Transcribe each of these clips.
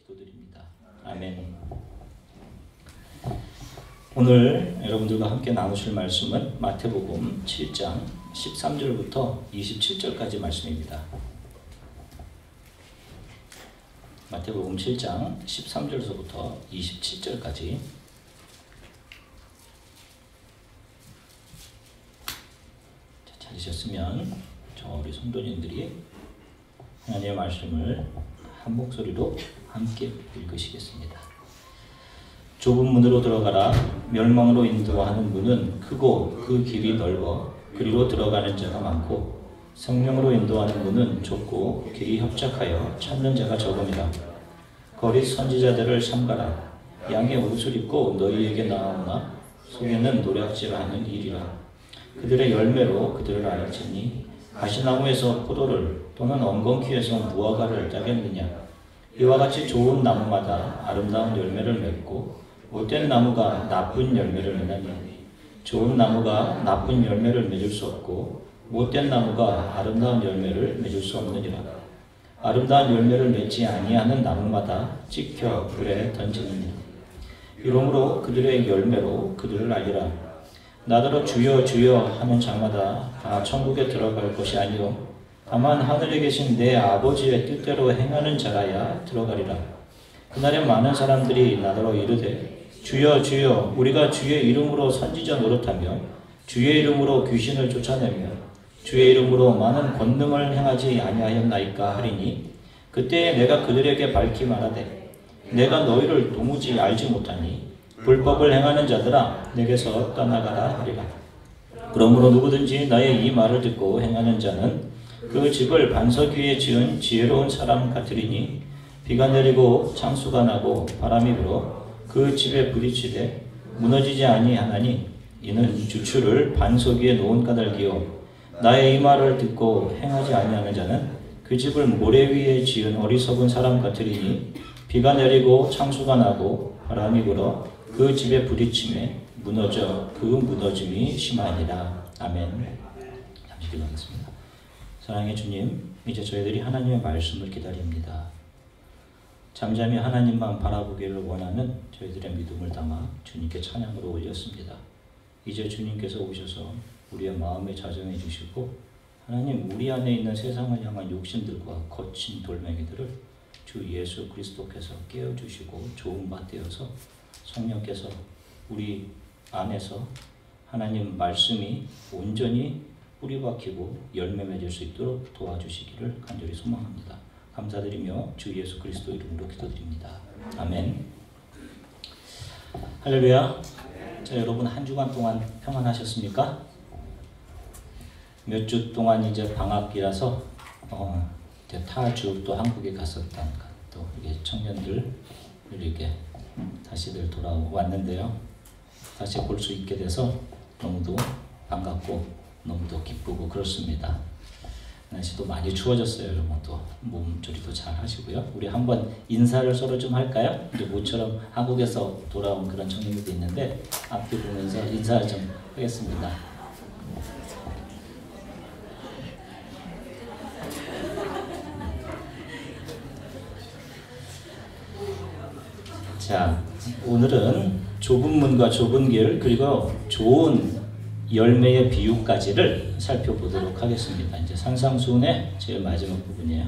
기도드립니다. 아멘. 오늘 여러분들과 함께 나누실 말씀은 마태복음 7장 13절부터 27절까지 말씀입니다. 마태복음 7장 13절서부터 27절까지. 찾으셨으면 우리 성도님들이 하나님의 말씀을 한 목소리로 함께 읽으시겠습니다. 좁은 문으로 들어가라. 멸망으로 인도하는 문은 크고 그 길이 넓어 그리로 들어가는 자가 많고, 생명으로 인도하는 문은 좁고 길이 협착하여 찾는 자가 적음이라. 거짓 선지자들을 삼가라. 양의 옷을 입고 너희에게 나아오나 속에는 노략질하는 일이라. 그들의 열매로 그들을 알지니 가시나무에서 포도를 또는 엉겅퀴에서 무화과를 따겠느냐. 이와 같이 좋은 나무마다 아름다운 열매를 맺고 못된 나무가 나쁜 열매를 맺나니, 좋은 나무가 나쁜 열매를 맺을 수 없고 못된 나무가 아름다운 열매를 맺을 수 없느니라. 아름다운 열매를 맺지 아니하는 나무마다 찍혀 불에 던지느니라. 이러므로 그들의 열매로 그들을 알리라. 나더러 주여 주여 하는 자마다 다 천국에 들어갈 것이 아니요 다만 하늘에 계신 내 아버지의 뜻대로 행하는 자라야 들어가리라. 그날에 많은 사람들이 나더러 이르되 주여 주여 우리가 주의 이름으로 선지자 노릇하며 주의 이름으로 귀신을 쫓아내며 주의 이름으로 많은 권능을 행하지 아니하였나이까 하리니, 그때에 내가 그들에게 밝히 말하되 내가 너희를 도무지 알지 못하니 불법을 행하는 자들아 내게서 떠나가라 하리라. 그러므로 누구든지 나의 이 말을 듣고 행하는 자는 그 집을 반석 위에 지은 지혜로운 사람 같으리니, 비가 내리고 창수가 나고 바람이 불어 그 집에 부딪히되 무너지지 아니하나니, 이는 주추를 반석 위에 놓은 까닭이요 나의 이 말을 듣고 행하지 아니하는 자는 그 집을 모래 위에 지은 어리석은 사람 같으리니, 비가 내리고 창수가 나고 바람이 불어 그 집에 부딪힘에 무너져 그 무너짐이 심하니라. 아멘. 잠시 기도하겠습니다. 사랑의 주님, 이제 저희들이 하나님의 말씀을 기다립니다. 잠잠히 하나님만 바라보기를 원하는 저희들의 믿음을 담아 주님께 찬양으로 올렸습니다. 이제 주님께서 오셔서 우리의 마음에 자정해 주시고, 하나님 우리 안에 있는 세상을 향한 욕심들과 거친 돌멩이들을 주 예수 그리스도께서 깨어주시고 좋은 밭 되어서 성령께서 우리 안에서 하나님 말씀이 온전히 뿌리 박히고 열매 맺을 수 있도록 도와주시기를 간절히 소망합니다. 감사드리며 주 예수 그리스도 이름으로 기도드립니다. 아멘. 할렐루야. 자, 여러분 한 주간 동안 평안하셨습니까? 몇 주 동안 이제 방학기라서 이제 타주 또 한국에 갔었던 또 이게 청년들 이렇게 다시들 돌아왔는데요. 다시 볼 수 있게 돼서 너무도 반갑고 너무도 기쁘고 그렇습니다. 날씨도 많이 추워졌어요. 여러분 또 몸조리도 잘 하시고요. 우리 한번 인사를 서로 좀 할까요? 이제 모처럼 한국에서 돌아온 그런 청년들도 있는데 앞뒤 보면서 인사를 좀 하겠습니다. 자, 오늘은 좁은 문과 좁은 길 그리고 좋은 열매의 비유까지를 살펴보도록 하겠습니다. 이제 산상수훈의 제일 마지막 부분이에요.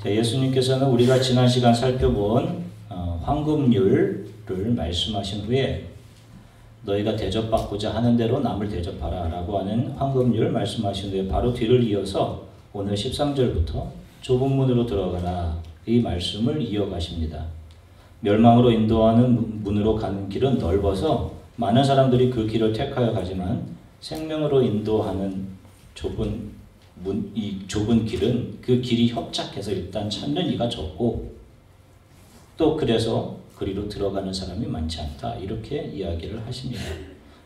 자, 예수님께서는 우리가 지난 시간 살펴본 황금률을 말씀하신 후에 너희가 대접받고자 하는 대로 남을 대접하라 라고 하는 황금률 말씀하신 후에 바로 뒤를 이어서 오늘 13절부터 좁은 문으로 들어가라 이 말씀을 이어가십니다. 멸망으로 인도하는 문으로 가는 길은 넓어서 많은 사람들이 그 길을 택하여 가지만 생명으로 인도하는 이 좁은 길은 그 길이 협착해서 일단 찾는 이가 적고 또 그래서 그리로 들어가는 사람이 많지 않다. 이렇게 이야기를 하십니다.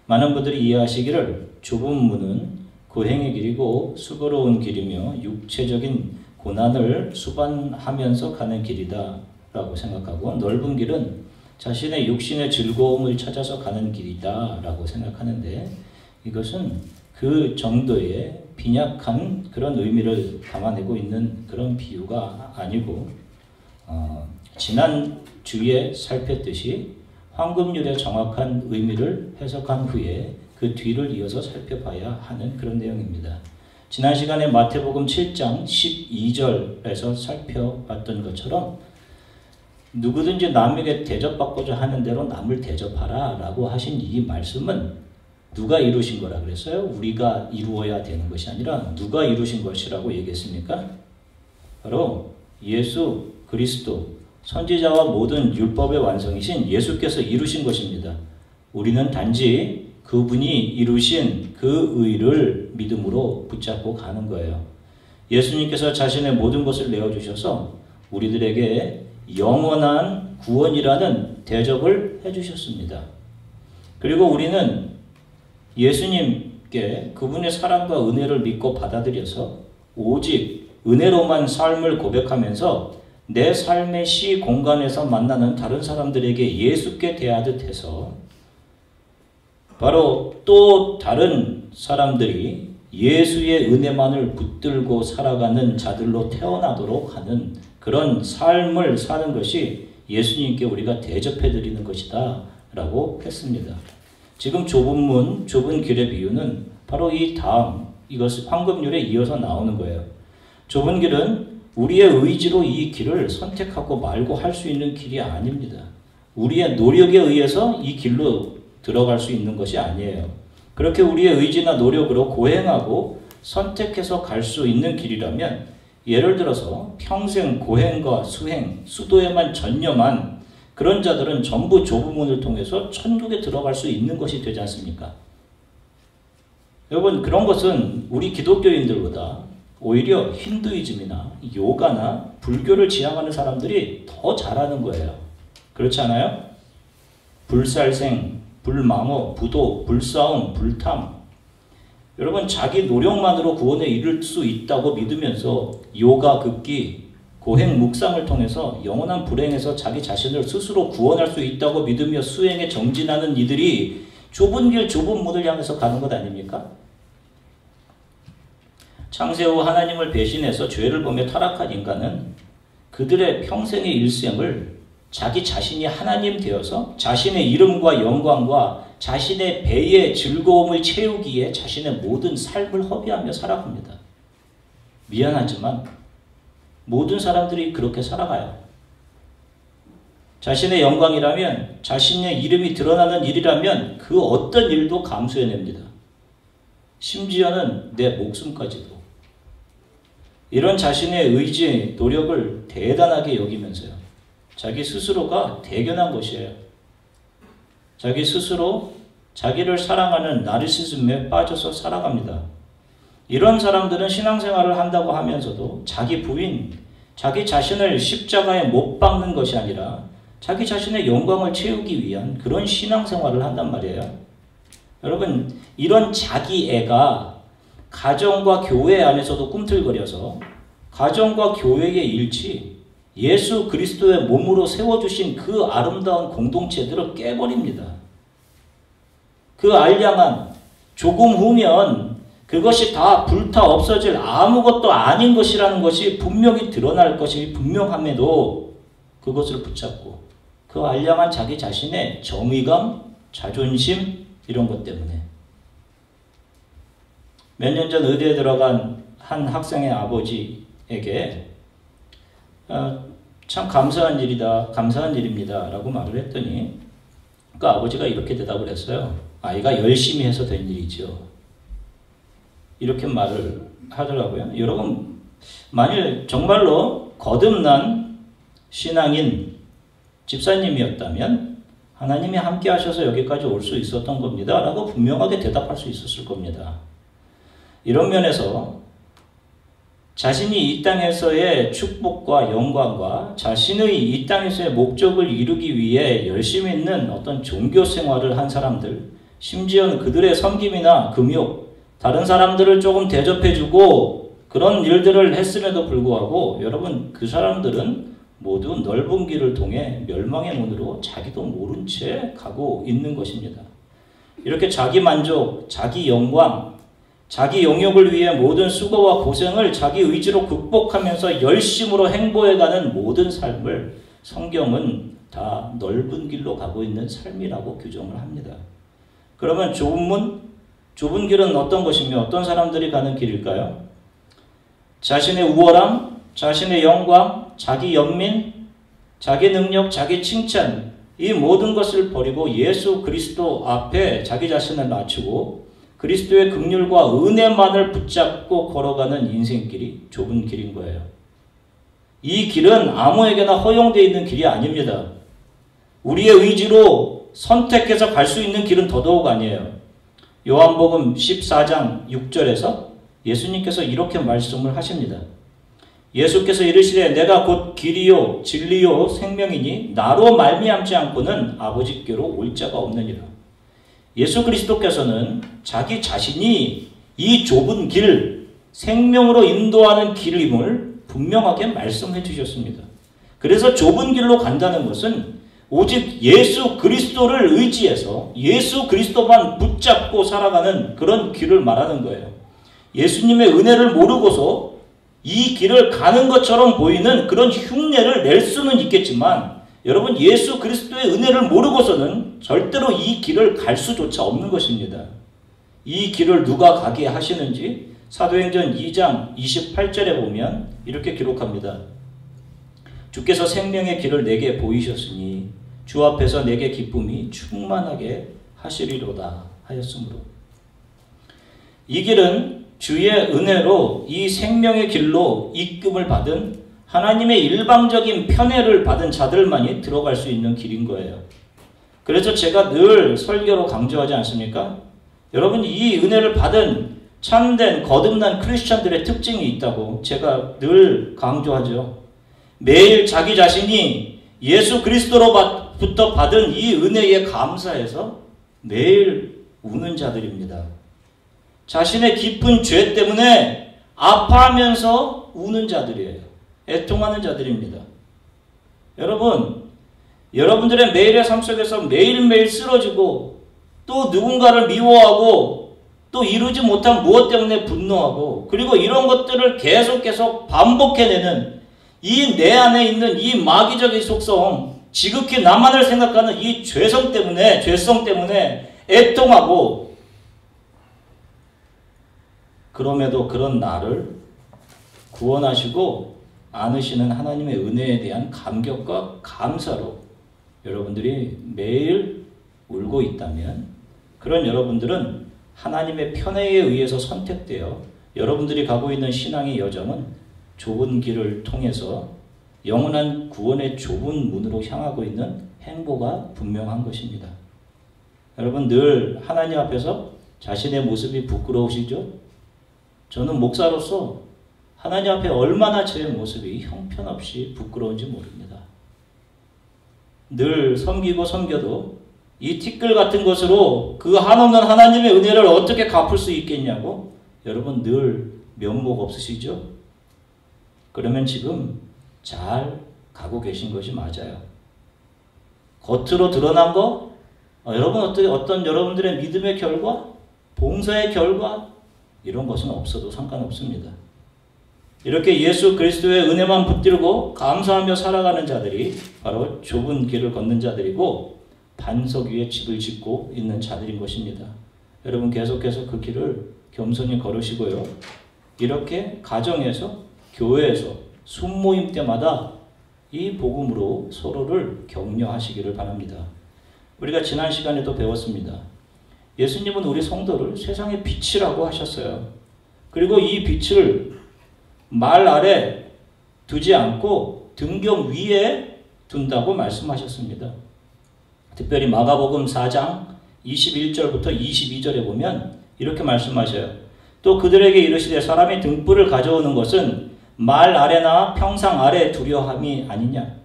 많은 분들이 이해하시기를 좁은 문은 고행의 길이고 수고로운 길이며 육체적인 고난을 수반하면서 가는 길이다 라고 생각하고, 넓은 길은 자신의 육신의 즐거움을 찾아서 가는 길이다 라고 생각하는데, 이것은 그 정도의 빈약한 그런 의미를 담아내고 있는 그런 비유가 아니고 지난 주에 살폈듯이 황금률의 정확한 의미를 해석한 후에 그 뒤를 이어서 살펴봐야 하는 그런 내용입니다. 지난 시간에 마태복음 7장 12절에서 살펴봤던 것처럼 누구든지 남에게 대접받고자 하는 대로 남을 대접하라 라고 하신 이 말씀은 누가 이루신 거라 그랬어요? 우리가 이루어야 되는 것이 아니라 누가 이루신 것이라고 얘기했습니까? 바로 예수 그리스도, 선지자와 모든 율법의 완성이신 예수께서 이루신 것입니다. 우리는 단지 그분이 이루신 그 의를 믿음으로 붙잡고 가는 거예요. 예수님께서 자신의 모든 것을 내어주셔서 우리들에게 영원한 구원이라는 대접을 해주셨습니다. 그리고 우리는 예수님께 그분의 사랑과 은혜를 믿고 받아들여서 오직 은혜로만 삶을 고백하면서 내 삶의 시 공간에서 만나는 다른 사람들에게 예수께 대하듯 해서 바로 또 다른 사람들이 예수의 은혜만을 붙들고 살아가는 자들로 태어나도록 하는 그런 삶을 사는 것이 예수님께 우리가 대접해드리는 것이다 라고 했습니다. 지금 좁은 문, 좁은 길의 비유는 바로 이 다음 이것을 황금률에 이어서 나오는 거예요. 좁은 길은 우리의 의지로 이 길을 선택하고 말고 할 수 있는 길이 아닙니다. 우리의 노력에 의해서 이 길로 들어갈 수 있는 것이 아니에요. 그렇게 우리의 의지나 노력으로 고행하고 선택해서 갈 수 있는 길이라면 예를 들어서 평생 고행과 수행, 수도에만 전념한 그런 자들은 전부 좁은 문을 통해서 천국에 들어갈 수 있는 것이 되지 않습니까? 여러분, 그런 것은 우리 기독교인들보다 오히려 힌두이즘이나 요가나 불교를 지향하는 사람들이 더 잘하는 거예요. 그렇지 않아요? 불살생, 불망어, 부도, 불싸움, 불탐. 여러분, 자기 노력만으로 구원에 이를 수 있다고 믿으면서 요가, 극기, 고행, 묵상을 통해서 영원한 불행에서 자기 자신을 스스로 구원할 수 있다고 믿으며 수행에 정진하는 이들이 좁은 길, 좁은 문을 향해서 가는 것 아닙니까? 창세 후 하나님을 배신해서 죄를 범해 타락한 인간은 그들의 평생의 일생을 자기 자신이 하나님 되어서 자신의 이름과 영광과 자신의 배의 즐거움을 채우기에 자신의 모든 삶을 허비하며 살아갑니다. 미안하지만 모든 사람들이 그렇게 살아가요. 자신의 영광이라면, 자신의 이름이 드러나는 일이라면 그 어떤 일도 감수해냅니다. 심지어는 내 목숨까지도. 이런 자신의 의지, 노력을 대단하게 여기면서요. 자기 스스로가 대견한 것이에요. 자기 스스로 자기를 사랑하는 나르시즘에 빠져서 살아갑니다. 이런 사람들은 신앙생활을 한다고 하면서도 자기 부인, 자기 자신을 십자가에 못 박는 것이 아니라 자기 자신의 영광을 채우기 위한 그런 신앙생활을 한단 말이에요. 여러분, 이런 자기애가 가정과 교회 안에서도 꿈틀거려서 가정과 교회의 일치, 예수 그리스도의 몸으로 세워주신 그 아름다운 공동체들을 깨버립니다. 그 알량한 조금 후면 그것이 다 불타 없어질 아무것도 아닌 것이라는 것이 분명히 드러날 것이 분명함에도 그것을 붙잡고 그 알량한 자기 자신의 정의감, 자존심 이런 것 때문에 몇 년 전 의대에 들어간 한 학생의 아버지에게 참 감사한 일이다, 감사한 일입니다 라고 말을 했더니 그 아버지가 이렇게 대답을 했어요. 아이가 열심히 해서 된 일이죠. 이렇게 말을 하더라고요. 여러분, 만일 정말로 거듭난 신앙인 집사님이었다면 하나님이 함께 하셔서 여기까지 올 수 있었던 겁니다 라고 분명하게 대답할 수 있었을 겁니다. 이런 면에서 자신이 이 땅에서의 축복과 영광과 자신의 이 땅에서의 목적을 이루기 위해 열심히 있는 어떤 종교 생활을 한 사람들, 심지어는 그들의 섬김이나 금욕, 다른 사람들을 조금 대접해주고 그런 일들을 했음에도 불구하고 여러분, 그 사람들은 모두 넓은 길을 통해 멸망의 문으로 자기도 모른 채 가고 있는 것입니다. 이렇게 자기 만족, 자기 영광, 자기 영역을 위해 모든 수고와 고생을 자기 의지로 극복하면서 열심으로 행보해가는 모든 삶을 성경은 다 넓은 길로 가고 있는 삶이라고 규정을 합니다. 그러면 좁은 길은 어떤 것이며 어떤 사람들이 가는 길일까요? 자신의 우월함, 자신의 영광, 자기 연민, 자기 능력, 자기 칭찬, 이 모든 것을 버리고 예수 그리스도 앞에 자기 자신을 낮추고 그리스도의 긍휼과 은혜만을 붙잡고 걸어가는 인생길이 좁은 길인 거예요. 이 길은 아무에게나 허용되어 있는 길이 아닙니다. 우리의 의지로 선택해서 갈 수 있는 길은 더더욱 아니에요. 요한복음 14장 6절에서 예수님께서 이렇게 말씀을 하십니다. 예수께서 이르시되 내가 곧 길이요 진리요 생명이니 나로 말미암지 않고는 아버지께로 올 자가 없느니라. 예수 그리스도께서는 자기 자신이 이 좁은 길, 생명으로 인도하는 길임을 분명하게 말씀해 주셨습니다. 그래서 좁은 길로 간다는 것은 오직 예수 그리스도를 의지해서 예수 그리스도만 붙잡고 살아가는 그런 길을 말하는 거예요. 예수님의 은혜를 모르고서 이 길을 가는 것처럼 보이는 그런 흉내를 낼 수는 있겠지만 여러분 예수 그리스도의 은혜를 모르고서는 절대로 이 길을 갈 수조차 없는 것입니다. 이 길을 누가 가게 하시는지 사도행전 2장 28절에 보면 이렇게 기록합니다. 주께서 생명의 길을 내게 보이셨으니 주 앞에서 내게 기쁨이 충만하게 하시리로다 하였으므로. 이 길은 주의 은혜로 이 생명의 길로 이끌음을 받은 하나님의 일방적인 편애를 받은 자들만이 들어갈 수 있는 길인 거예요. 그래서 제가 늘 설교로 강조하지 않습니까? 여러분 이 은혜를 받은 참된 거듭난 크리스찬들의 특징이 있다고 제가 늘 강조하죠. 매일 자기 자신이 예수 그리스도로부터 받은 이 은혜에 감사해서 매일 우는 자들입니다. 자신의 깊은 죄 때문에 아파하면서 우는 자들이에요. 애통하는 자들입니다. 여러분, 여러분들의 매일의 삶 속에서 매일매일 쓰러지고 또 누군가를 미워하고 또 이루지 못한 무엇 때문에 분노하고 그리고 이런 것들을 계속 반복해내는 이 내 안에 있는 이 마귀적인 속성, 지극히 나만을 생각하는 이 죄성 때문에 애통하고 그럼에도 그런 나를 구원하시고 안으시는 하나님의 은혜에 대한 감격과 감사로 여러분들이 매일 울고 있다면 그런 여러분들은 하나님의 편애에 의해서 선택되어 여러분들이 가고 있는 신앙의 여정은 좁은 길을 통해서 영원한 구원의 좁은 문으로 향하고 있는 행보가 분명한 것입니다. 여러분 늘 하나님 앞에서 자신의 모습이 부끄러우시죠? 저는 목사로서 하나님 앞에 얼마나 제 모습이 형편없이 부끄러운지 모릅니다. 늘 섬겨도 이 티끌 같은 것으로 그 한없는 하나님의 은혜를 어떻게 갚을 수 있겠냐고 여러분 늘 면목 없으시죠? 그러면 지금 잘 가고 계신 것이 맞아요. 겉으로 드러난 거 여러분 어떤 여러분들의 믿음의 결과, 봉사의 결과 이런 것은 없어도 상관없습니다. 이렇게 예수 그리스도의 은혜만 붙들고 감사하며 살아가는 자들이 바로 좁은 길을 걷는 자들이고 반석 위에 집을 짓고 있는 자들인 것입니다. 여러분 계속해서 그 길을 겸손히 걸으시고요. 이렇게 가정에서, 교회에서, 순모임 때마다 이 복음으로 서로를 격려하시기를 바랍니다. 우리가 지난 시간에도 배웠습니다. 예수님은 우리 성도를 세상의 빛이라고 하셨어요. 그리고 이 빛을 말 아래 두지 않고 등경 위에 둔다고 말씀하셨습니다. 특별히 마가복음 4장 21절부터 22절에 보면 이렇게 말씀하셔요. 또 그들에게 이르시되 사람이 등불을 가져오는 것은 말 아래나 평상 아래 두려함이 아니냐,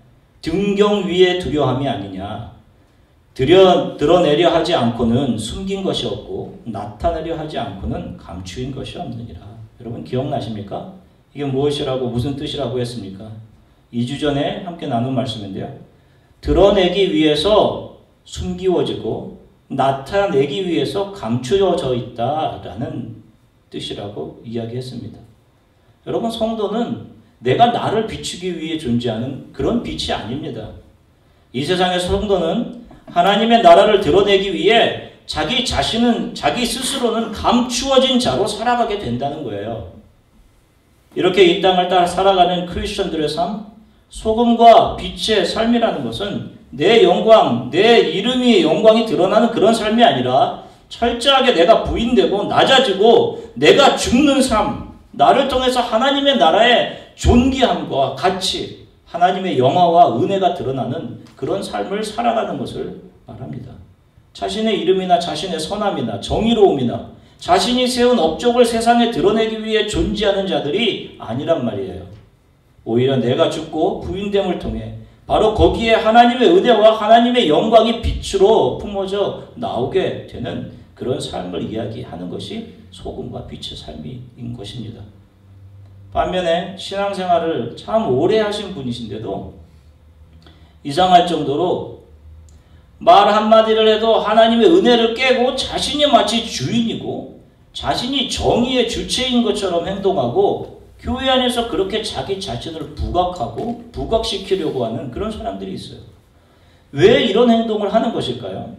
등경 위에 두려함이 아니냐. 드러내려 하지 않고는 숨긴 것이 없고 나타내려 하지 않고는 감추인 것이 없느니라. 여러분 기억나십니까? 이게 무엇이라고 무슨 뜻이라고 했습니까? 2주 전에 함께 나눈 말씀인데요. 드러내기 위해서 숨기워지고 나타내기 위해서 감추어져 있다라는 뜻이라고 이야기했습니다. 여러분 성도는 내가 나를 비추기 위해 존재하는 그런 빛이 아닙니다. 이 세상의 성도는 하나님의 나라를 드러내기 위해 자기 스스로는 감추어진 자로 살아가게 된다는 거예요. 이렇게 이 땅을 따라 살아가는 크리스천들의 삶, 소금과 빛의 삶이라는 것은 내 영광, 내 이름이 영광이 드러나는 그런 삶이 아니라 철저하게 내가 부인되고 낮아지고 내가 죽는 삶, 나를 통해서 하나님의 나라의 존귀함과 가치, 하나님의 영화와 은혜가 드러나는 그런 삶을 살아가는 것을 말합니다. 자신의 이름이나 자신의 선함이나 정의로움이나 자신이 세운 업적을 세상에 드러내기 위해 존재하는 자들이 아니란 말이에요. 오히려 내가 죽고 부인됨을 통해 바로 거기에 하나님의 은혜와 하나님의 영광이 빛으로 품어져 나오게 되는 그런 삶을 이야기하는 것이 소금과 빛의 삶인 것입니다. 반면에 신앙생활을 참 오래 하신 분이신데도 이상할 정도로 말 한마디를 해도 하나님의 은혜를 깨고 자신이 마치 주인이고 자신이 정의의 주체인 것처럼 행동하고 교회 안에서 그렇게 자기 자신을 부각하고 부각시키려고 하는 그런 사람들이 있어요. 왜 이런 행동을 하는 것일까요?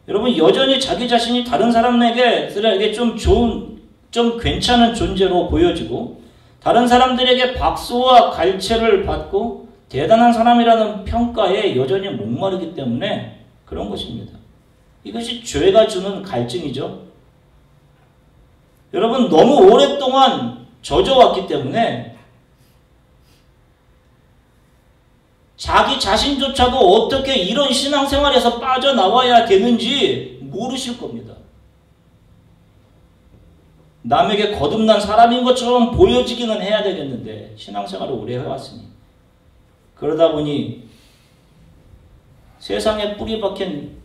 여러분, 여전히 자기 자신이 다른 사람에게 좀 괜찮은 존재로 보여지고 다른 사람들에게 박수와 갈채를 받고 대단한 사람이라는 평가에 여전히 목마르기 때문에 그런 것입니다. 이것이 죄가 주는 갈증이죠. 여러분, 너무 오랫동안 젖어왔기 때문에 자기 자신조차도 어떻게 이런 신앙생활에서 빠져나와야 되는지 모르실 겁니다. 남에게 거듭난 사람인 것처럼 보여지기는 해야 되겠는데 신앙생활을 오래 해왔으니 그러다 보니 세상에 뿌리 박힌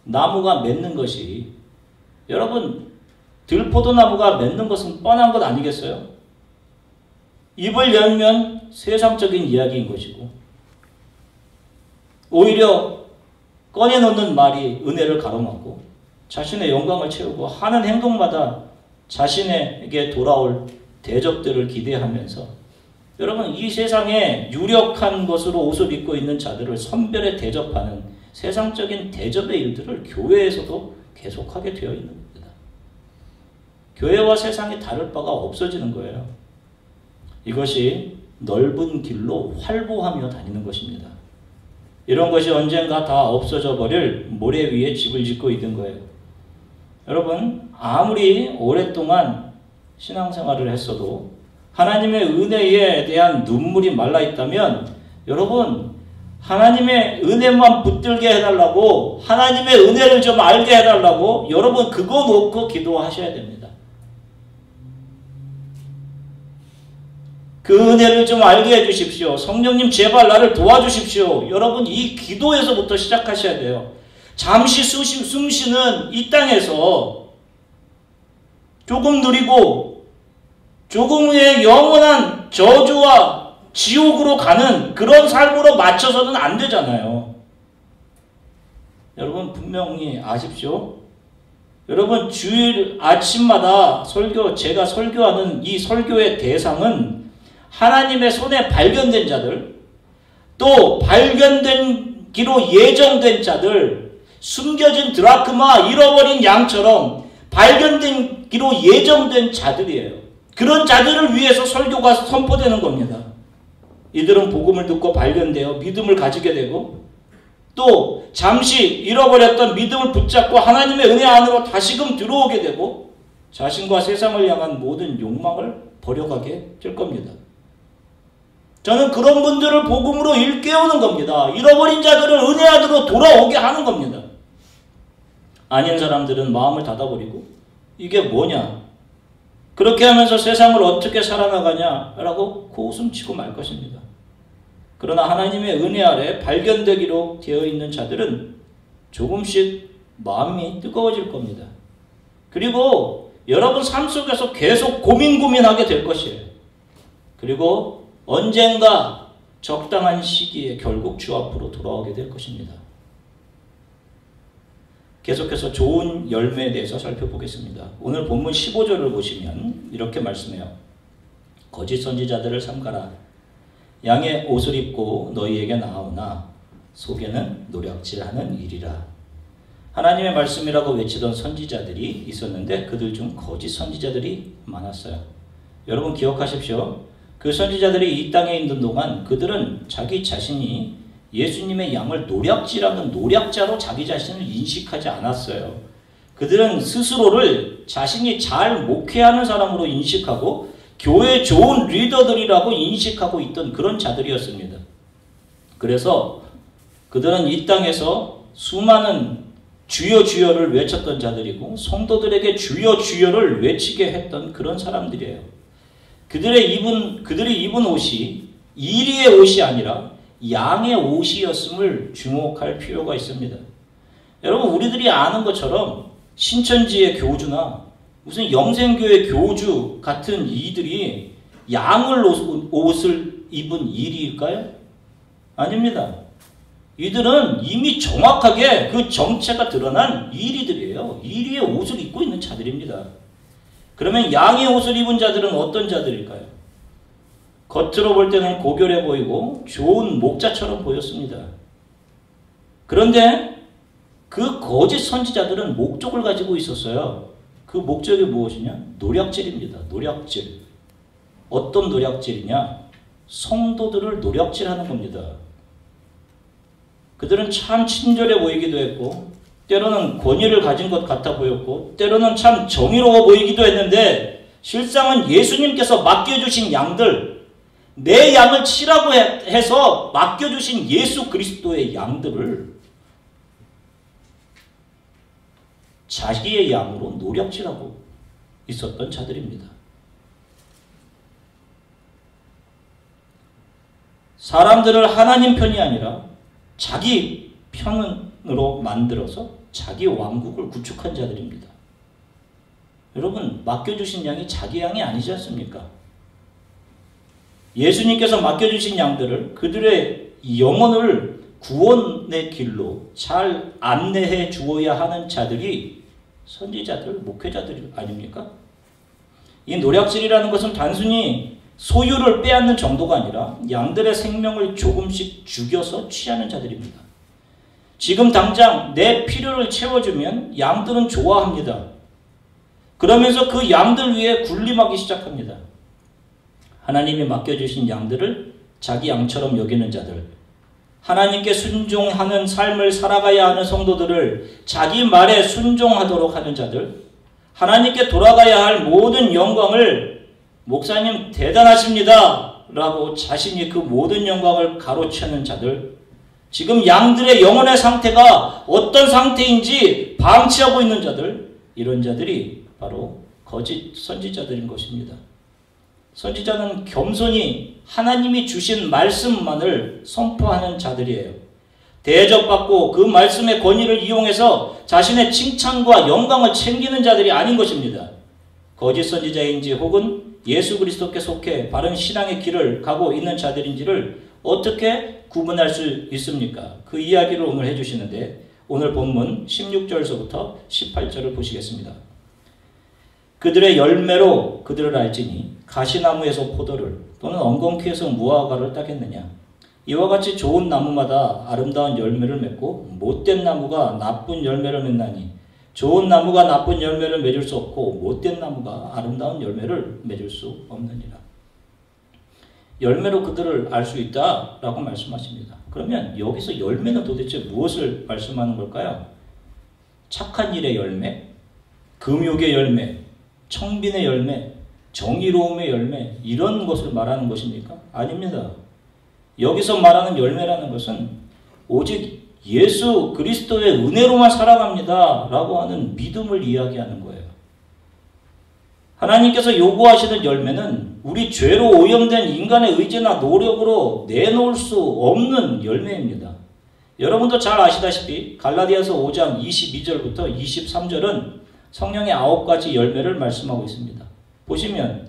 나무가 맺는 것이, 여러분, 들포도나무가 맺는 것은 뻔한 것 아니겠어요? 입을 열면 세상적인 이야기인 것이고 오히려 꺼내놓는 말이 은혜를 가로막고 자신의 영광을 채우고 하는 행동마다 자신에게 돌아올 대접들을 기대하면서, 여러분, 이 세상에 유력한 것으로 옷을 입고 있는 자들을 선별에 대접하는 세상적인 대접의 일들을 교회에서도 계속하게 되어 있는 겁니다. 교회와 세상이 다를 바가 없어지는 거예요. 이것이 넓은 길로 활보하며 다니는 것입니다. 이런 것이 언젠가 다 없어져 버릴 모래 위에 집을 짓고 있는 거예요. 여러분, 아무리 오랫동안 신앙생활을 했어도 하나님의 은혜에 대한 눈물이 말라있다면, 여러분, 하나님의 은혜만 붙들게 해달라고, 하나님의 은혜를 좀 알게 해달라고 여러분 그거 놓고 기도하셔야 됩니다. 그 은혜를 좀 알게 해주십시오. 성령님 제발 나를 도와주십시오. 여러분, 이 기도에서부터 시작하셔야 돼요. 잠시 숨쉬는 이 땅에서 조금 누리고 조금 후에 영원한 저주와 지옥으로 가는 그런 삶으로 맞춰서는 안 되잖아요. 여러분, 분명히 아십시오. 여러분, 주일 아침마다 제가 설교하는 이 설교의 대상은 하나님의 손에 발견된 자들, 또 발견되기로 예정된 자들, 숨겨진 드라크마, 잃어버린 양처럼 발견되기로 예정된 자들이에요. 그런 자들을 위해서 설교가 선포되는 겁니다. 이들은 복음을 듣고 발견되어 믿음을 가지게 되고 또 잠시 잃어버렸던 믿음을 붙잡고 하나님의 은혜 안으로 다시금 들어오게 되고 자신과 세상을 향한 모든 욕망을 버려가게 될 겁니다. 저는 그런 분들을 복음으로 일깨우는 겁니다. 잃어버린 자들을 은혜 안으로 돌아오게 하는 겁니다. 아닌 사람들은 마음을 닫아버리고 이게 뭐냐? 그렇게 하면서 세상을 어떻게 살아나가냐라고 코웃음치고 말 것입니다. 그러나 하나님의 은혜 아래 발견되기로 되어 있는 자들은 조금씩 마음이 뜨거워질 겁니다. 그리고 여러분 삶 속에서 계속 고민하게 될 것이에요. 그리고 언젠가 적당한 시기에 결국 주 앞으로 돌아오게 될 것입니다. 계속해서 좋은 열매에 대해서 살펴보겠습니다. 오늘 본문 15절을 보시면 이렇게 말씀해요. 거짓 선지자들을 삼가라. 양의 옷을 입고 너희에게 나아오나 속에는 노략질하는 일이라. 하나님의 말씀이라고 외치던 선지자들이 있었는데 그들 중 거짓 선지자들이 많았어요. 여러분 기억하십시오. 그 선지자들이 이 땅에 있는 동안 그들은 자기 자신이 예수님의 양을 노략질하는 노략자로 자기 자신을 인식하지 않았어요. 그들은 스스로를 자신이 잘 목회하는 사람으로 인식하고 교회 좋은 리더들이라고 인식하고 있던 그런 자들이었습니다. 그래서 그들은 이 땅에서 수많은 주여 주여를 외쳤던 자들이고 성도들에게 주여 주여를 외치게 했던 그런 사람들이에요. 그들이 입은 옷이 이리의 옷이 아니라 양의 옷이었음을 주목할 필요가 있습니다. 여러분 우리들이 아는 것처럼 신천지의 교주나 무슨 영생교회 교주 같은 이들이 양을 옷을 입은 일일까요? 아닙니다. 이들은 이미 정확하게 그 정체가 드러난 이리들이에요. 이리의 옷을 입고 있는 자들입니다. 그러면 양의 옷을 입은 자들은 어떤 자들일까요? 겉으로 볼 때는 고결해 보이고 좋은 목자처럼 보였습니다. 그런데 그 거짓 선지자들은 목적을 가지고 있었어요. 그 목적이 무엇이냐? 노략질입니다. 노략질. 어떤 노략질이냐? 성도들을 노략질하는 겁니다. 그들은 참 친절해 보이기도 했고 때로는 권위를 가진 것 같아 보였고 때로는 참 정의로워 보이기도 했는데 실상은 예수님께서 맡겨주신 양들, 내 양을 치라고 해서 맡겨주신 예수 그리스도의 양들을 자기의 양으로 노략질하고 있었던 자들입니다. 사람들을 하나님 편이 아니라 자기 편으로 만들어서 자기 왕국을 구축한 자들입니다. 여러분 맡겨주신 양이 자기 양이 아니지 않습니까? 예수님께서 맡겨주신 양들을 그들의 영혼을 구원의 길로 잘 안내해 주어야 하는 자들이 선지자들, 목회자들 아닙니까? 이 노략질이라는 것은 단순히 소유를 빼앗는 정도가 아니라 양들의 생명을 조금씩 죽여서 취하는 자들입니다. 지금 당장 내 필요를 채워주면 양들은 좋아합니다. 그러면서 그 양들 위에 군림하기 시작합니다. 하나님이 맡겨주신 양들을 자기 양처럼 여기는 자들, 하나님께 순종하는 삶을 살아가야 하는 성도들을 자기 말에 순종하도록 하는 자들, 하나님께 돌아가야 할 모든 영광을 목사님 대단하십니다 라고 자신이 그 모든 영광을 가로채는 자들, 지금 양들의 영혼의 상태가 어떤 상태인지 방치하고 있는 자들, 이런 자들이 바로 거짓 선지자들인 것입니다. 선지자는 겸손히 하나님이 주신 말씀만을 선포하는 자들이에요. 대접받고 그 말씀의 권위를 이용해서 자신의 칭찬과 영광을 챙기는 자들이 아닌 것입니다. 거짓 선지자인지 혹은 예수 그리스도께 속해 바른 신앙의 길을 가고 있는 자들인지를 어떻게 구분할 수 있습니까? 그 이야기를 오늘 해주시는데 오늘 본문 16절서부터 18절을 보시겠습니다. 그들의 열매로 그들을 알지니 가시나무에서 포도를 또는 엉겅퀴에서 무화과를 따겠느냐. 이와 같이 좋은 나무마다 아름다운 열매를 맺고 못된 나무가 나쁜 열매를 맺나니 좋은 나무가 나쁜 열매를 맺을 수 없고 못된 나무가 아름다운 열매를 맺을 수 없느니라. 열매로 그들을 알 수 있다라고 말씀하십니다. 그러면 여기서 열매는 도대체 무엇을 말씀하는 걸까요? 착한 일의 열매, 금욕의 열매, 청빈의 열매, 정의로움의 열매, 이런 것을 말하는 것입니까? 아닙니다. 여기서 말하는 열매라는 것은 오직 예수 그리스도의 은혜로만 살아갑니다 라고 하는 믿음을 이야기하는 거예요. 하나님께서 요구하시는 열매는 우리 죄로 오염된 인간의 의지나 노력으로 내놓을 수 없는 열매입니다. 여러분도 잘 아시다시피 갈라디아서 5장 22절부터 23절은 성령의 9가지 열매를 말씀하고 있습니다. 보시면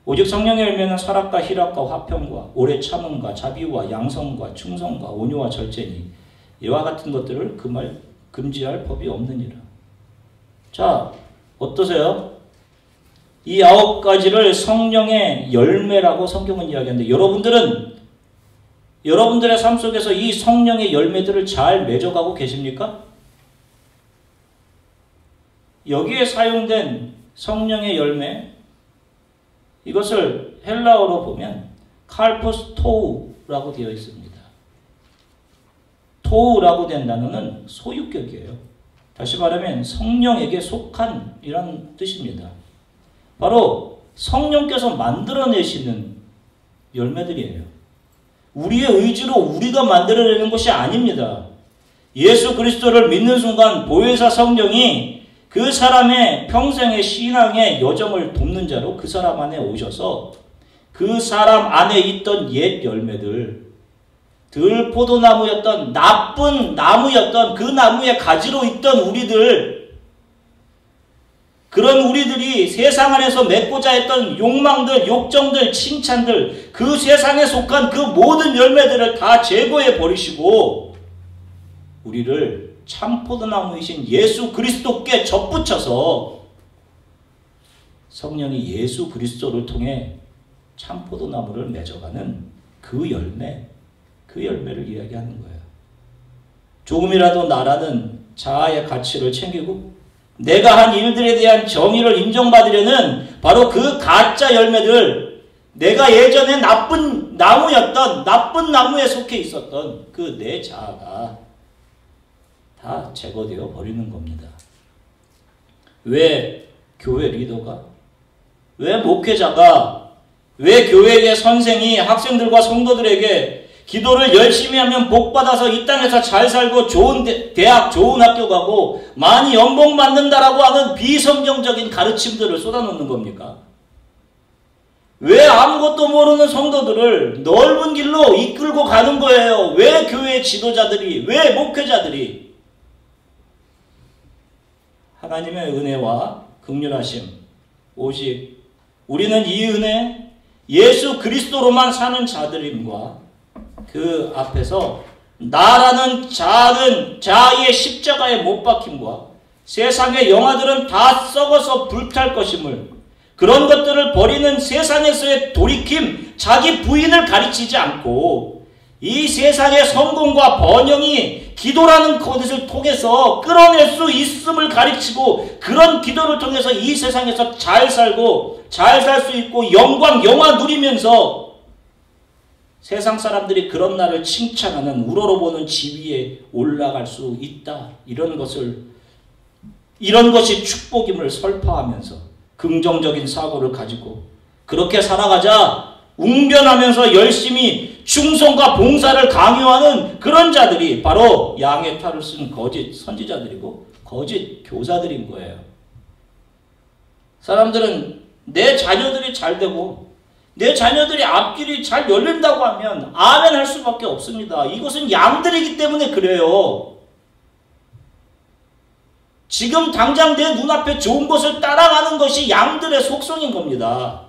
오직 성령의 열매는 사랑과 희락과 화평과 오래 참음과 자비와 양성과 충성과 온유와 절제니 이와 같은 것들을 금지할 법이 없느니라. 자, 어떠세요? 이 9가지를 성령의 열매라고 성경은 이야기하는데 여러분들의 삶 속에서 이 성령의 열매들을 잘 맺어가고 계십니까? 여기에 사용된 성령의 열매, 이것을 헬라어로 보면 칼포스 토우라고 되어 있습니다. 토우라고 된 단어는 소유격이에요. 다시 말하면 성령에게 속한 이런 뜻입니다. 바로 성령께서 만들어내시는 열매들이에요. 우리의 의지로 우리가 만들어내는 것이 아닙니다. 예수 그리스도를 믿는 순간 보혜사 성령이 그 사람의 평생의 신앙의 여정을 돕는 자로 그 사람 안에 오셔서 그 사람 안에 있던 옛 열매들, 들포도나무였던 나쁜 나무였던 그 나무의 가지로 있던 우리들, 그런 우리들이 세상 안에서 맺고자 했던 욕망들, 욕정들, 칭찬들, 그 세상에 속한 그 모든 열매들을 다 제거해 버리시고 우리를 참포도나무이신 예수 그리스도께 접붙여서 성령이 예수 그리스도를 통해 참포도나무를 맺어가는 그 열매를 이야기하는 거예요. 조금이라도 나라는 자아의 가치를 챙기고 내가 한 일들에 대한 정의를 인정받으려는 바로 그 가짜 열매들, 내가 예전에 나쁜 나무였던, 나쁜 나무에 속해 있었던 그 내 자아가 다 제거되어 버리는 겁니다. 왜 교회 리더가, 왜 목회자가, 왜 교회의 선생이 학생들과 성도들에게 기도를 열심히 하면 복받아서 이 땅에서 잘 살고 좋은 대학, 좋은 학교 가고 많이 연봉 받는다라고 하는 비성경적인 가르침들을 쏟아놓는 겁니까? 왜 아무것도 모르는 성도들을 넓은 길로 이끌고 가는 거예요? 왜 교회 지도자들이, 왜 목회자들이? 하나님의 은혜와 긍휼하심, 오직 우리는 이 은혜, 예수 그리스도로만 사는 자들임과 그 앞에서 나라는 자아의 십자가에 못 박힘과 세상의 영화들은 다 썩어서 불탈 것임을, 그런 것들을 버리는 세상에서의 돌이킴, 자기 부인을 가르치지 않고 이 세상의 성공과 번영이 기도라는 것을 통해서 끌어낼 수 있음을 가르치고, 그런 기도를 통해서 이 세상에서 잘 살고 잘 살 수 있고 영광, 영화 누리면서 세상 사람들이 그런 나를 칭찬하는, 우러러보는 지위에 올라갈 수 있다. 이런 것이 축복임을 설파하면서 긍정적인 사고를 가지고 그렇게 살아가자 웅변하면서 열심히 충성과 봉사를 강요하는 그런 자들이 바로 양의 탈을 쓴 거짓 선지자들이고 거짓 교사들인 거예요. 사람들은 내 자녀들이 잘 되고 내 자녀들이 앞길이 잘 열린다고 하면 아멘 할 수밖에 없습니다. 이것은 양들이기 때문에 그래요. 지금 당장 내 눈앞에 좋은 것을 따라가는 것이 양들의 속성인 겁니다.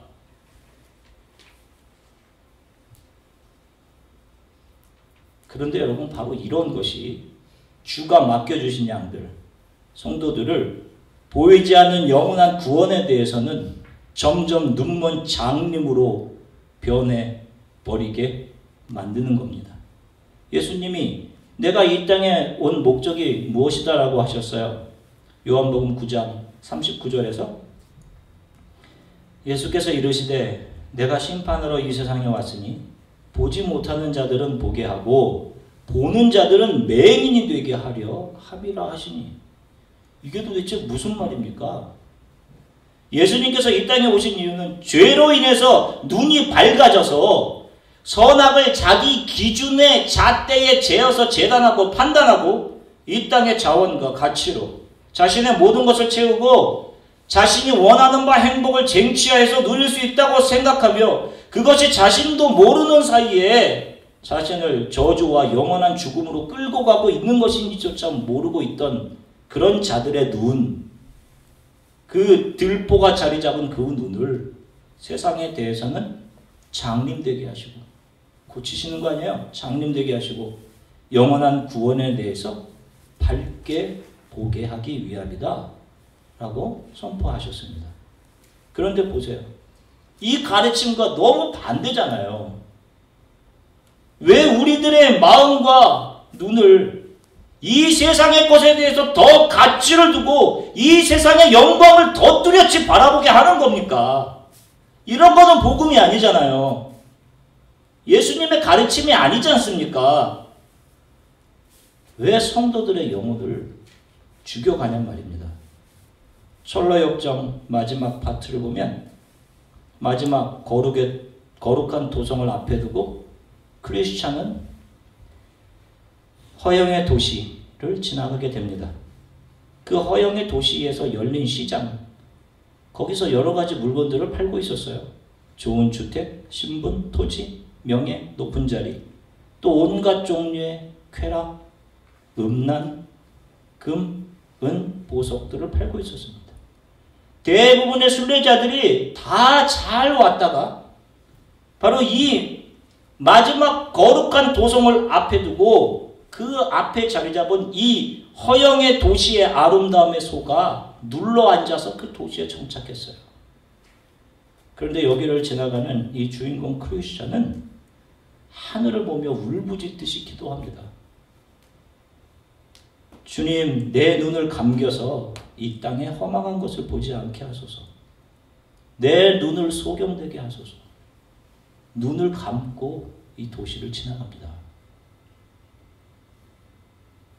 그런데 여러분, 바로 이런 것이 주가 맡겨주신 양들, 성도들을 보이지 않는 영원한 구원에 대해서는 점점 눈먼 장님으로 변해버리게 만드는 겁니다. 예수님이 내가 이 땅에 온 목적이 무엇이다라고 하셨어요? 요한복음 9장 39절에서 예수께서 이르시되 내가 심판하러 이 세상에 왔으니 보지 못하는 자들은 보게 하고 보는 자들은 맹인이 되게 하려 함이라 하시니, 이게 도대체 무슨 말입니까? 예수님께서 이 땅에 오신 이유는 죄로 인해서 눈이 밝아져서 선악을 자기 기준의 잣대에 재어서 재단하고 판단하고 이 땅의 자원과 가치로 자신의 모든 것을 채우고 자신이 원하는 바 행복을 쟁취하여서 누릴 수 있다고 생각하며 그것이 자신도 모르는 사이에 자신을 저주와 영원한 죽음으로 끌고 가고 있는 것인지조차 모르고 있던 그런 자들의 눈, 그 들보가 자리 잡은 그 눈을 세상에 대해서는 장님되게 하시고, 고치시는 거 아니에요? 장님되게 하시고 영원한 구원에 대해서 밝게 보게 하기 위함이다 라고 선포하셨습니다. 그런데 보세요. 이 가르침과 너무 반대잖아요. 왜 우리들의 마음과 눈을 이 세상의 것에 대해서 더 가치를 두고 이 세상의 영광을 더 뚜렷이 바라보게 하는 겁니까? 이런 거는 복음이 아니잖아요. 예수님의 가르침이 아니지 않습니까? 왜 성도들의 영혼을 죽여가냔 말입니다. 철로역정 마지막 파트를 보면 마지막 거룩한 도성을 앞에 두고 크리스찬은 허영의 도시를 지나가게 됩니다. 그 허영의 도시에서 열린 시장, 거기서 여러 가지 물건들을 팔고 있었어요. 좋은 주택, 신분, 토지, 명예, 높은 자리, 또 온갖 종류의 쾌락, 음란, 금, 은, 보석들을 팔고 있었습니다. 대부분의 순례자들이 다 잘 왔다가 바로 이 마지막 거룩한 도성을 앞에 두고 그 앞에 자리 잡은 이 허영의 도시의 아름다움에 속아 눌러 앉아서 그 도시에 정착했어요. 그런데 여기를 지나가는 이 주인공 크리스찬은 하늘을 보며 울부짖듯이 기도합니다. 주님, 내 눈을 감겨서 이 땅에 허망한 것을 보지 않게 하소서. 내 눈을 소경되게 하소서. 눈을 감고 이 도시를 지나갑니다.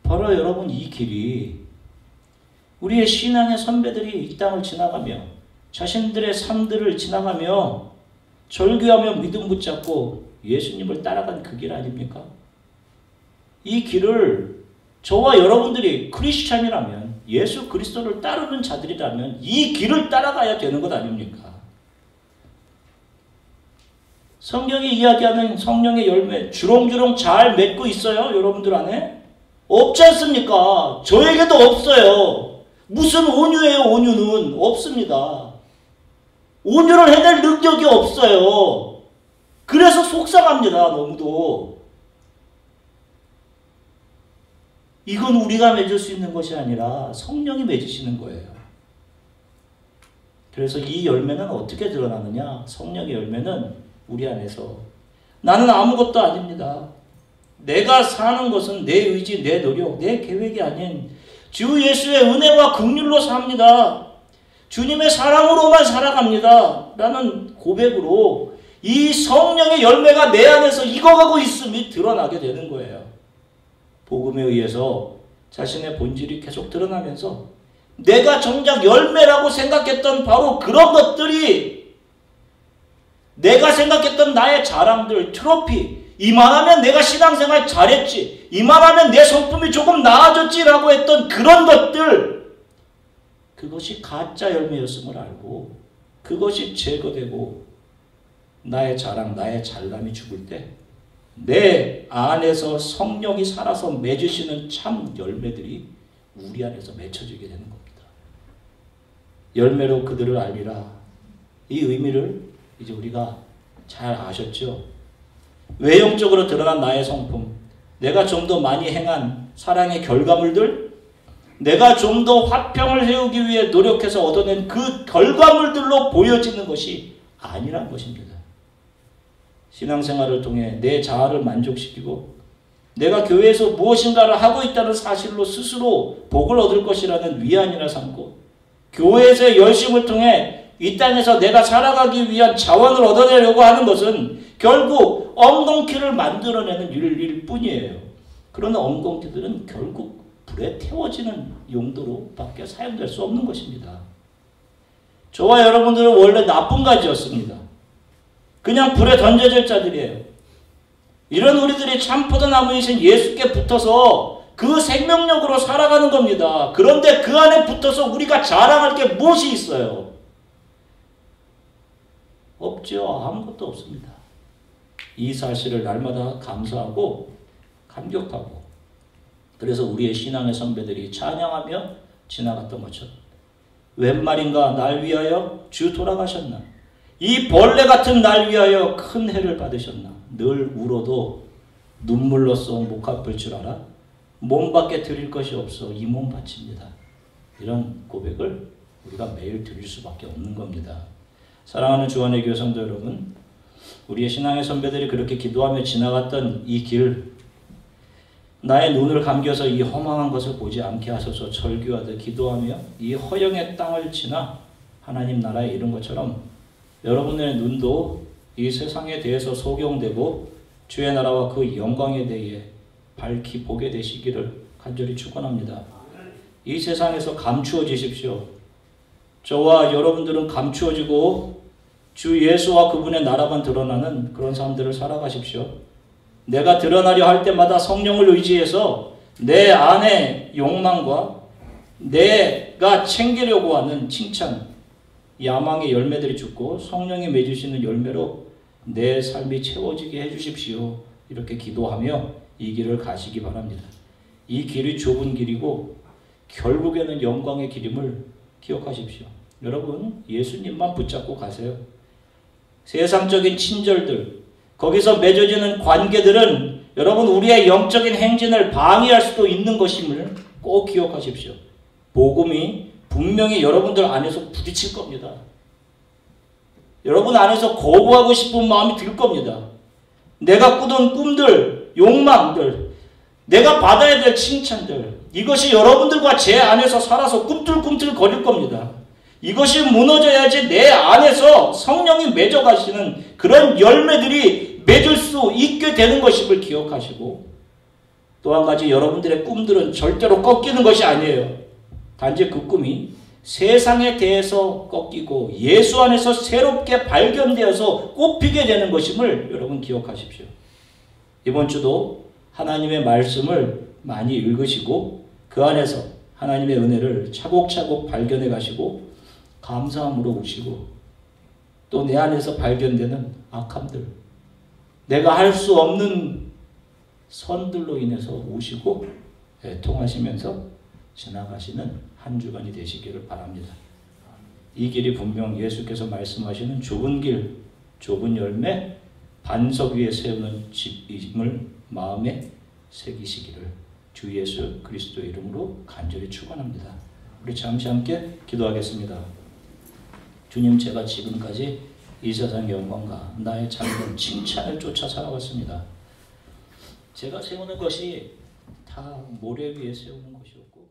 바로 여러분, 이 길이 우리의 신앙의 선배들이 이 땅을 지나가며 자신들의 삶들을 지나가며 절규하며 믿음 붙잡고 예수님을 따라간 그 길 아닙니까? 이 길을 저와 여러분들이 크리스찬이라면, 예수 그리스도를 따르는 자들이라면 이 길을 따라가야 되는 것 아닙니까? 성경이 이야기하는 성령의 열매 주렁주렁 잘 맺고 있어요? 여러분들 안에? 없지 않습니까? 저에게도 없어요. 무슨 온유예요? 온유는 없습니다. 온유를 해낼 능력이 없어요. 그래서 속상합니다. 너무도. 이건 우리가 맺을 수 있는 것이 아니라 성령이 맺으시는 거예요. 그래서 이 열매는 어떻게 드러나느냐? 성령의 열매는 우리 안에서 나는 아무것도 아닙니다. 내가 사는 것은 내 의지, 내 노력, 내 계획이 아닌 주 예수의 은혜와 긍휼로 삽니다. 주님의 사랑으로만 살아갑니다. 라는 고백으로 이 성령의 열매가 내 안에서 익어가고 있음이 드러나게 되는 거예요. 복음에 의해서 자신의 본질이 계속 드러나면서 내가 정작 열매라고 생각했던 바로 그런 것들이 내가 생각했던 나의 자랑들, 트로피, 이만하면 내가 신앙생활 잘했지, 이만하면 내 성품이 조금 나아졌지라고 했던 그런 것들, 그것이 가짜 열매였음을 알고 그것이 제거되고 나의 자랑, 나의 잘남이 죽을 때 내 안에서 성령이 살아서 맺으시는 참 열매들이 우리 안에서 맺혀지게 되는 겁니다. 열매로 그들을 알리라. 이 의미를 이제 우리가 잘 아셨죠? 외형적으로 드러난 나의 성품, 내가 좀 더 많이 행한 사랑의 결과물들, 내가 좀 더 화평을 세우기 위해 노력해서 얻어낸 그 결과물들로 보여지는 것이 아니란 것입니다. 신앙생활을 통해 내 자아를 만족시키고 내가 교회에서 무엇인가를 하고 있다는 사실로 스스로 복을 얻을 것이라는 위안이나 삼고 교회에서의 열심을 통해 이 땅에서 내가 살아가기 위한 자원을 얻어내려고 하는 것은 결국 엉겅퀴를 만들어내는 일일 뿐이에요. 그러나 엉겅퀴들은 결국 불에 태워지는 용도로 밖에 사용될 수 없는 것입니다. 저와 여러분들은 원래 나쁜 가지였습니다. 그냥 불에 던져질 자들이에요. 이런 우리들이 참 포도나무이신 예수께 붙어서 그 생명력으로 살아가는 겁니다. 그런데 그 안에 붙어서 우리가 자랑할 게 무엇이 있어요? 없죠. 아무것도 없습니다. 이 사실을 날마다 감사하고 감격하고, 그래서 우리의 신앙의 선배들이 찬양하며 지나갔던 것처럼, 웬 말인가 날 위하여 주 돌아가셨나, 이 벌레 같은 날 위하여 큰 해를 받으셨나, 늘 울어도 눈물로써 목 갚을 줄 알아 몸밖에 드릴 것이 없어 이 몸 바칩니다. 이런 고백을 우리가 매일 드릴 수밖에 없는 겁니다. 사랑하는 주안의 교회 성도 여러분, 우리의 신앙의 선배들이 그렇게 기도하며 지나갔던 이 길, 나의 눈을 감겨서 이 허망한 것을 보지 않게 하소서 절규하듯 기도하며 이 허영의 땅을 지나 하나님 나라에 이른 것처럼 여러분의 눈도 이 세상에 대해서 소경되고 주의 나라와 그 영광에 대해 밝히 보게 되시기를 간절히 축원합니다. 이 세상에서 감추어지십시오. 저와 여러분들은 감추어지고 주 예수와 그분의 나라만 드러나는 그런 삶들을 살아가십시오. 내가 드러나려 할 때마다 성령을 의지해서 내 안의 욕망과 내가 챙기려고 하는 칭찬, 야망의 열매들이 죽고 성령이 맺으시는 열매로 내 삶이 채워지게 해주십시오. 이렇게 기도하며 이 길을 가시기 바랍니다. 이 길이 좁은 길이고 결국에는 영광의 길임을 기억하십시오. 여러분, 예수님만 붙잡고 가세요. 세상적인 친절들, 거기서 맺어지는 관계들은 여러분 우리의 영적인 행진을 방해할 수도 있는 것임을 꼭 기억하십시오. 복음이 분명히 여러분들 안에서 부딪힐 겁니다. 여러분 안에서 거부하고 싶은 마음이 들 겁니다. 내가 꾸던 꿈들, 욕망들, 내가 받아야 될 칭찬들, 이것이 여러분들과 제 안에서 살아서 꿈틀꿈틀 거릴 겁니다. 이것이 무너져야지 내 안에서 성령이 맺어가시는 그런 열매들이 맺을 수 있게 되는 것임을 기억하시고, 또 한 가지 여러분들의 꿈들은 절대로 꺾이는 것이 아니에요. 단지 그 꿈이 세상에 대해서 꺾이고 예수 안에서 새롭게 발견되어서 꽃피게 되는 것임을 여러분 기억하십시오. 이번 주도 하나님의 말씀을 많이 읽으시고 그 안에서 하나님의 은혜를 차곡차곡 발견해 가시고 감사함으로 우시고, 또 내 안에서 발견되는 악함들, 내가 할 수 없는 선들로 인해서 우시고 애통하시면서 지나가시는 한 주간이 되시기를 바랍니다. 이 길이 분명 예수께서 말씀하시는 좁은 길, 좁은 열매, 반석 위에 세우는 집임을 마음에 새기시기를 주 예수 그리스도의 이름으로 간절히 축원합니다. 우리 잠시 함께 기도하겠습니다. 주님, 제가 지금까지 이 세상의 영광과 나의 작은 칭찬을 쫓아 살아왔습니다. 제가 세우는 것이 다 모래 위에 세우는 것이었고